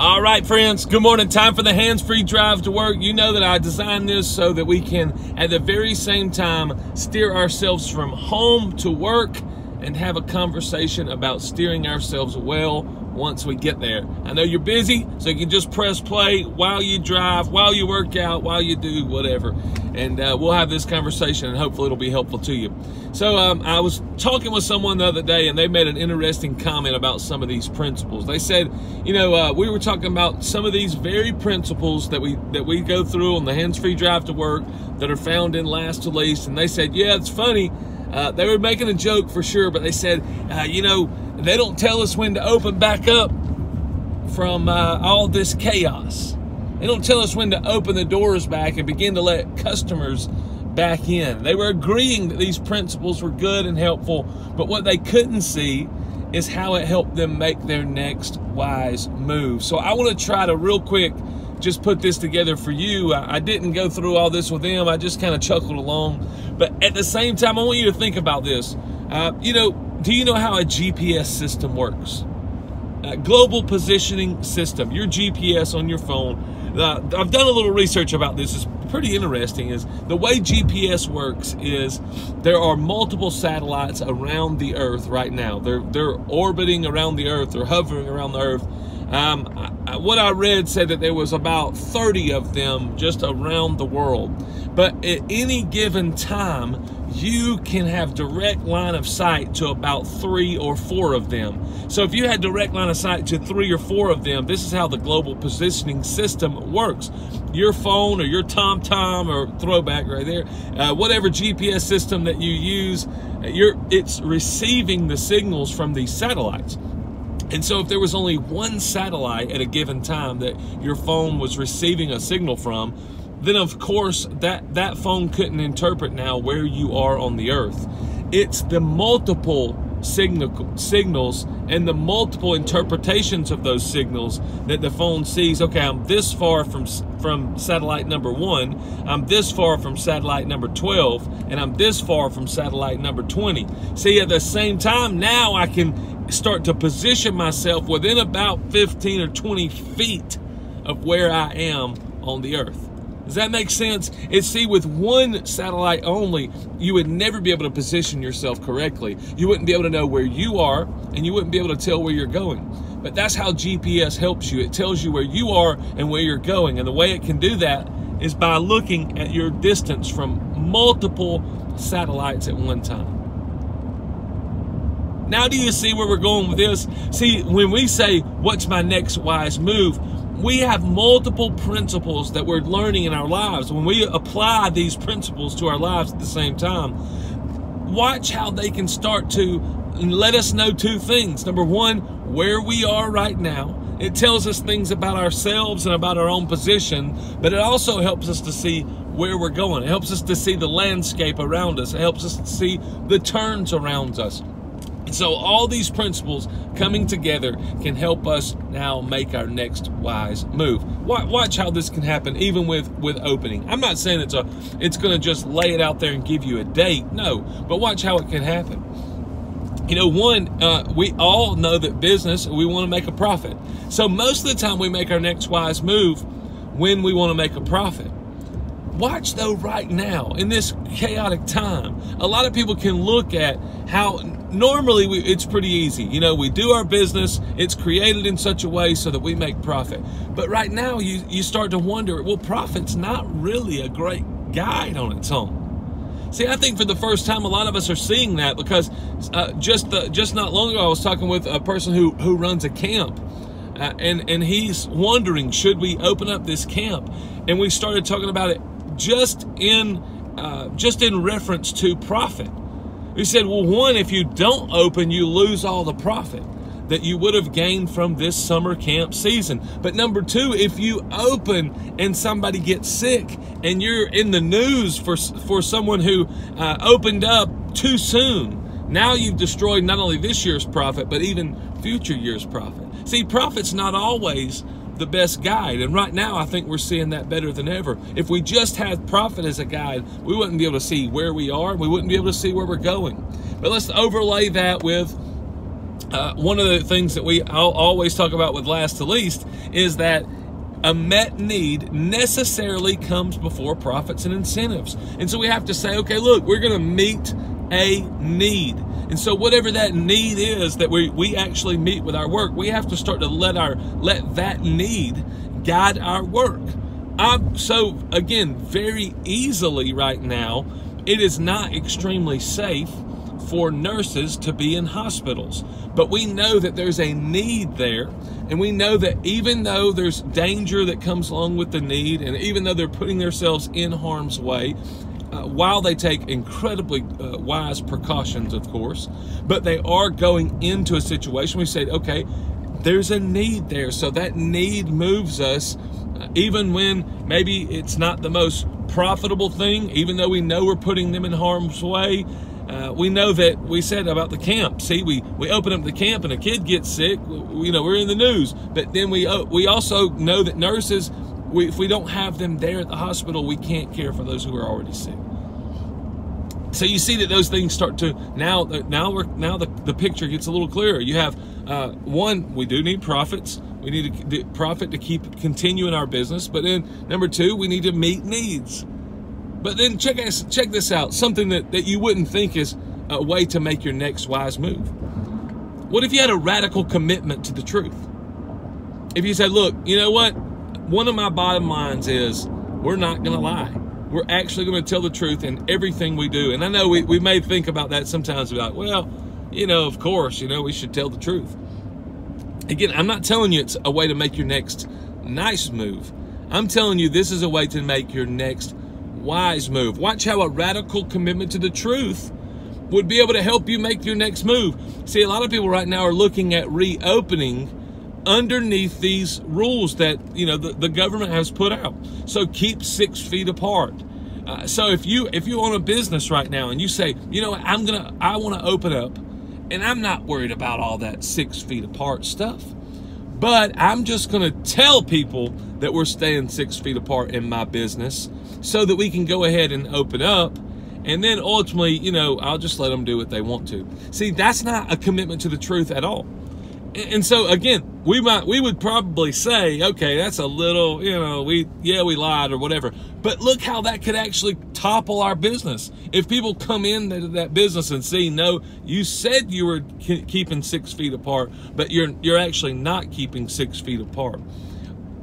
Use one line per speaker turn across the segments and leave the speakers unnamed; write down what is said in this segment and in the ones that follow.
All right, friends, good morning. Time for the hands-free drive to work. You know that I designed this so that we can, at the very same time, steer ourselves from home to work and have a conversation about steering ourselves well once we get there. I know you're busy, so you can just press play while you drive, while you work out, while you do whatever. And we'll have this conversation, and hopefully it'll be helpful to you. So I was talking with someone the other day, and they made an interesting comment about some of these principles. They said, you know, we were talking about some of these very principles that we go through on the hands-free drive to work that are found in Last to Least. And they said, yeah, it's funny. They were making a joke for sure, but they said, you know, they don't tell us when to open back up from all this chaos. They don't tell us when to open the doors back and begin to let customers back in. They were agreeing that these principles were good and helpful, but what they couldn't see is how it helped them make their next wise move. So I want to try to real quick just put this together for you. I didn't go through all this with them. I just kind of chuckled along. But at the same time, I want you to think about this. You know, do you know how a GPS system works? Global positioning system, your GPS on your phone. I've done a little research about this. It's pretty interesting. Is the way GPS works is there are multiple satellites around the Earth right now. They're orbiting around the Earth. They're hovering around the Earth. What I read said that there was about 30 of them just around the world. But at any given time, you can have direct line of sight to about 3 or 4 of them. So if you had direct line of sight to 3 or 4 of them, this is how the global positioning system works. Your phone or your TomTom or throwback right there, whatever GPS system that you use, it's receiving the signals from these satellites. And so if there was only one satellite at a given time that your phone was receiving a signal from, then of course that phone couldn't interpret now where you are on the Earth. It's the multiple signals and the multiple interpretations of those signals that the phone sees. Okay, I'm this far from satellite number 1, I'm this far from satellite number 12, and I'm this far from satellite number 20. See, at the same time, now I can start to position myself within about 15 or 20 feet of where I am on the Earth. Does that make sense? See, with one satellite only, you would never be able to position yourself correctly. You wouldn't be able to know where you are, and you wouldn't be able to tell where you're going. But that's how GPS helps you. It tells you where you are and where you're going. And the way it can do that is by looking at your distance from multiple satellites at one time. Now, do you see where we're going with this? See, when we say, what's my next wise move? We have multiple principles that we're learning in our lives. When we apply these principles to our lives at the same time, watch how they can start to let us know 2 things. Number 1, where we are right now. It tells us things about ourselves and about our own position, but it also helps us to see where we're going. It helps us to see the landscape around us. It helps us to see the turns around us. So all these principles coming together can help us now make our next wise move. Watch how this can happen even with opening. I'm not saying it's going to just lay it out there and give you a date. No, but watch how it can happen. You know, we all know that business, we want to make a profit. So most of the time we make our next wise move when we want to make a profit. Watch though right now in this chaotic time, a lot of people can look at how normally it's pretty easy. You know, we do our business, it's created in such a way so that we make profit. But right now you start to wonder, well, profit's not really a great guide on its own. See, I think for the first time, a lot of us are seeing that because just not long ago, I was talking with a person who runs a camp. And he's wondering, should we open up this camp? And we started talking about it just in reference to profit. We said, well, 1, if you don't open, you lose all the profit that you would have gained from this summer camp season. But number 2, if you open and somebody gets sick and you're in the news for someone who opened up too soon, now you've destroyed not only this year's profit, but even future year's profit. See, profit's not always the best guide. And right now, I think we're seeing that better than ever. If we just had profit as a guide, we wouldn't be able to see where we are. We wouldn't be able to see where we're going. But let's overlay that with One of the things that I'll always talk about with last to least is that a met need necessarily comes before profits and incentives. And so we have to say, okay, look, we're going to meet a need. And so whatever that need is that we actually meet with our work, we have to start to let that need guide our work. So again, very easily right now, it is not extremely safe for nurses to be in hospitals. But we know that there's a need there, and we know that even though there's danger that comes along with the need, and even though they're putting themselves in harm's way, while they take incredibly wise precautions, of course, but they are going into a situation, we say, okay, there's a need there. So that need moves us, even when maybe it's not the most profitable thing, even though we know we're putting them in harm's way. We know that we said about the camp. See, we open up the camp and a kid gets sick. We're in the news. But then we also know that nurses, if we don't have them there at the hospital, we can't care for those who are already sick. So you see that those things start to now the picture gets a little clearer. You have one, we do need profits. We need a profit to keep continuing our business. But then number two, we need to meet needs. But then check this out, something that you wouldn't think is a way to make your next wise move. What if you had a radical commitment to the truth? If you said, look, you know what? One of my bottom lines is we're not going to lie. We're actually going to tell the truth in everything we do. And I know we may think about that sometimes, about, well, of course, we should tell the truth. Again, I'm not telling you it's a way to make your next nice move. I'm telling you this is a way to make your next wise move. Watch how a radical commitment to the truth would be able to help you make your next move. See, a lot of people right now are looking at reopening underneath these rules that the government has put out. So keep 6 feet apart. So if you own a business right now and you say, I want to open up, and I'm not worried about all that 6 feet apart stuff, but I'm just going to tell people that we're staying 6 feet apart in my business so that we can go ahead and open up. And then ultimately, I'll just let them do what they want to. See, that's not a commitment to the truth at all. And so again, we would probably say, okay, that's a little, we lied or whatever. But look how that could actually topple our business. If people come into that business and see, no, you said you were keeping 6 feet apart, but you're actually not keeping 6 feet apart.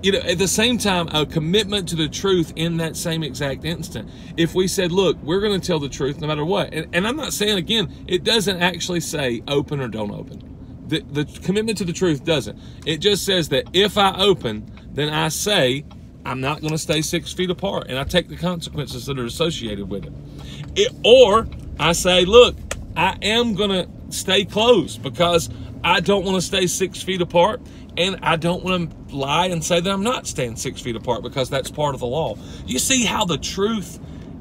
At the same time, a commitment to the truth in that same exact instant. If we said, look, we're going to tell the truth no matter what. And I'm not saying, again, it doesn't actually say open or don't open. The commitment to the truth doesn't. It just says that if I open, then I say I'm not going to stay 6 feet apart, and I take the consequences that are associated with it. Or I say, look, I am going to stay closed because I don't want to stay 6 feet apart, and I don't want to lie and say that I'm not staying 6 feet apart because that's part of the law. You see how the truth,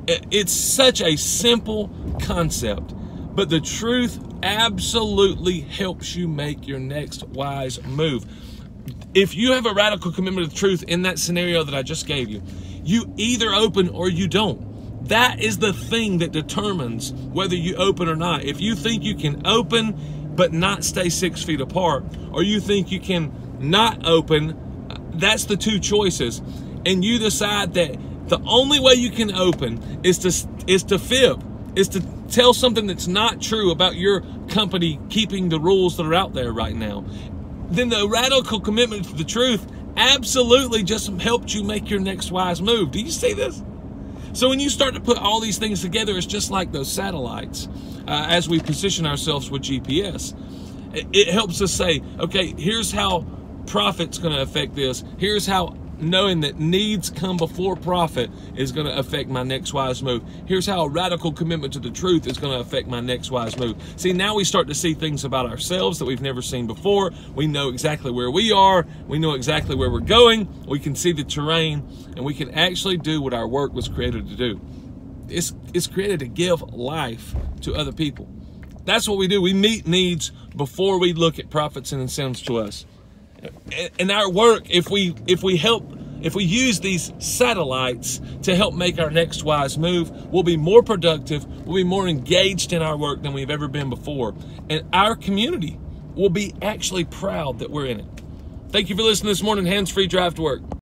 it's such a simple concept, but the truth absolutely helps you make your next wise move. If you have a radical commitment to the truth in that scenario that I just gave you, you either open or you don't. That is the thing that determines whether you open or not. If you think you can open but not stay 6 feet apart, or you think you can not open, that's the two choices. And you decide that the only way you can open is to fib, is to tell something that's not true about your company keeping the rules that are out there right now. Then the radical commitment to the truth absolutely just helped you make your next wise move. Do you see this? So when you start to put all these things together, it's just like those satellites. As we position ourselves with GPS, it helps us say, okay, here's how profit's going to affect this. Here's how knowing that needs come before profit is going to affect my next wise move. Here's how a radical commitment to the truth is going to affect my next wise move. See, now we start to see things about ourselves that we've never seen before. We know exactly where we are. We know exactly where we're going. We can see the terrain, and we can actually do what our work was created to do. It's created to give life to other people. That's what we do. We meet needs before we look at profits and incentives to us. In our work, if we use these satellites to help make our next wise move, we'll be more productive, we'll be more engaged in our work than we've ever been before. And our community will be actually proud that we're in it. Thank you for listening this morning, Hands Free Drive to Work.